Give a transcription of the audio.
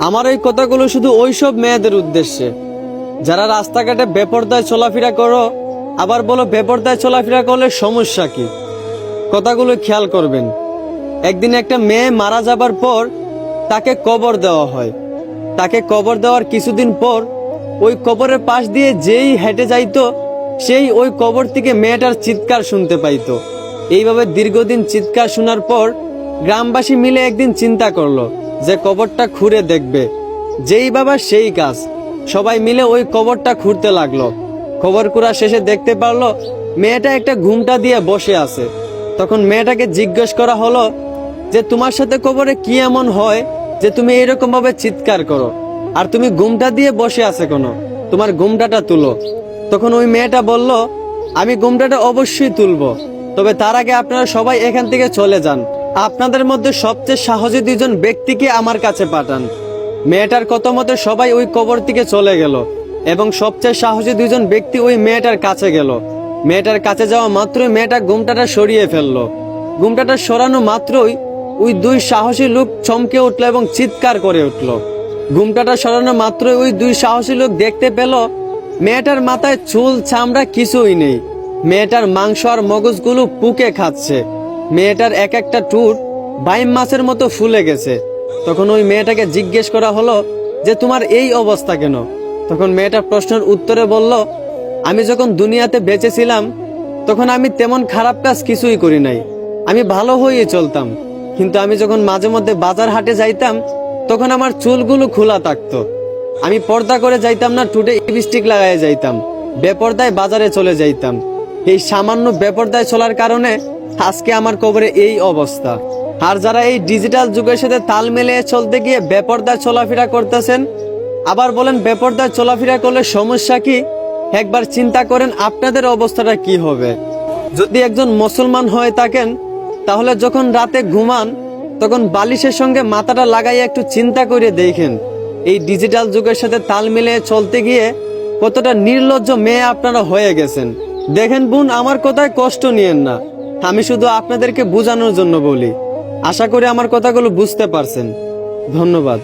আমার এই কথাগুলো শুধু ওইসব মেয়েদের উদ্দেশ্যে যারা রাস্তাঘাটে বেপরদায় চলাফেরা করো, আবার বলো বেপরদায় চলাফেরা করলে সমস্যা কি। কথাগুলো খেয়াল করবেন। একদিন একটা মেয়ে মারা যাবার পর তাকে কবর দেওয়া হয়। তাকে কবর দেওয়ার কিছুদিন পর ওই কবরের পাশ দিয়ে যেই হেঁটে যাইতো সেই ওই কবর থেকে মেয়েটার চিৎকার শুনতে পাইতো। এইভাবে দীর্ঘদিন চিৎকার শোনার পর গ্রামবাসী মিলে একদিন চিন্তা করলো যে কবরটা খুঁড়ে দেখবে। যেই বাবা সেই কাজ, সবাই মিলে ওই কবরটা খুঁড়তে লাগলো। কবর কুড়া শেষে দেখতে পারলো মেয়েটা একটা ঘুমটা দিয়ে বসে আছে। তখন মেয়েটাকে জিজ্ঞেস করা হলো যে তোমার সাথে কবরে কি এমন হয় যে তুমি এরকম ভাবে চিৎকার করো, আর তুমি ঘুমটা দিয়ে বসে আছে কেন, তোমার ঘুমটাটা তুলো। তখন ওই মেয়েটা বলল, আমি ঘুমটাটা অবশ্যই তুলবো, তবে তার আগে আপনারা সবাই এখান থেকে চলে যান। আপনাদের মধ্যে সবচেয়ে সাহসী দুইজন ব্যক্তিকে আমার কাছে পাঠান। মেয়েটার কথা মতো সবাই ওই কবর থেকে চলে গেল এবং সবচেয়ে সাহসী দুইজন ব্যক্তি ওই মেয়েটার কাছে গেল। মেয়েটার কাছে যাওয়া মাত্রই মেয়েটা ঘুমটাটা সরিয়ে ফেললো। ঘুমটাটা সরানো মাত্রই ওই দুই সাহসী লোক চমকে উঠলো এবং চিৎকার করে উঠলো। ঘুমটাটা সরানো মাত্রই ওই দুই সাহসী লোক দেখতে পেল মেয়েটার মাথায় চুল চামড়া কিছুই নেই। মেয়েটার মাংস আর মগজগুলো পুকে খাচ্ছে। মেয়েটার এক একটা টুট বাইম মাছের মতো ফুলে গেছে। তখন ওই মেয়েটাকে জিজ্ঞেস করা হলো যে তোমার এই অবস্থা কেন। তখন মেয়েটা প্রশ্নের উত্তরে বলল, আমি যখন দুনিয়াতে বেঁচে ছিলাম তখন আমি তেমন খারাপ কাজ কিছুই করি নাই, আমি ভালো হয়ে চলতাম। কিন্তু আমি যখন মাঝে মধ্যে বাজার হাটে যাইতাম তখন আমার চুলগুলো খোলা থাকতো। আমি পর্দা করে যাইতাম না, টুটে লিপস্টিক লাগাই যাইতাম, বেপরদায় বাজারে চলে যাইতাম। এই সামান্য বেপরদায় চলার কারণে আজকে আমার কবরে এই অবস্থা। আর যারা এই ডিজিটাল যুগের সাথে তাল মিলিয়ে চলতে গিয়ে বেপরদায় চলাফেরা করতেছেন, আবার বলেন বেপরদায় চলাফেরা করলে সমস্যা কি, একবার চিন্তা করেন আপনাদের অবস্থাটা কি হবে। যদি একজন মুসলমান হয়ে থাকেন তাহলে যখন রাতে ঘুমান তখন বালিশের সঙ্গে মাথাটা লাগাইয়া একটু চিন্তা করে দেখেন এই ডিজিটাল যুগের সাথে তাল মিলিয়ে চলতে গিয়ে কতটা নির্লজ্জ মেয়ে আপনারা হয়ে গেছেন। দেখেন বোন, আমার কথায় কষ্ট নিয়েন না, আমি শুধু আপনাদেরকে বোঝানোর জন্য বলি। আশা করি আমার কথাগুলো বুঝতে পারছেন। ধন্যবাদ।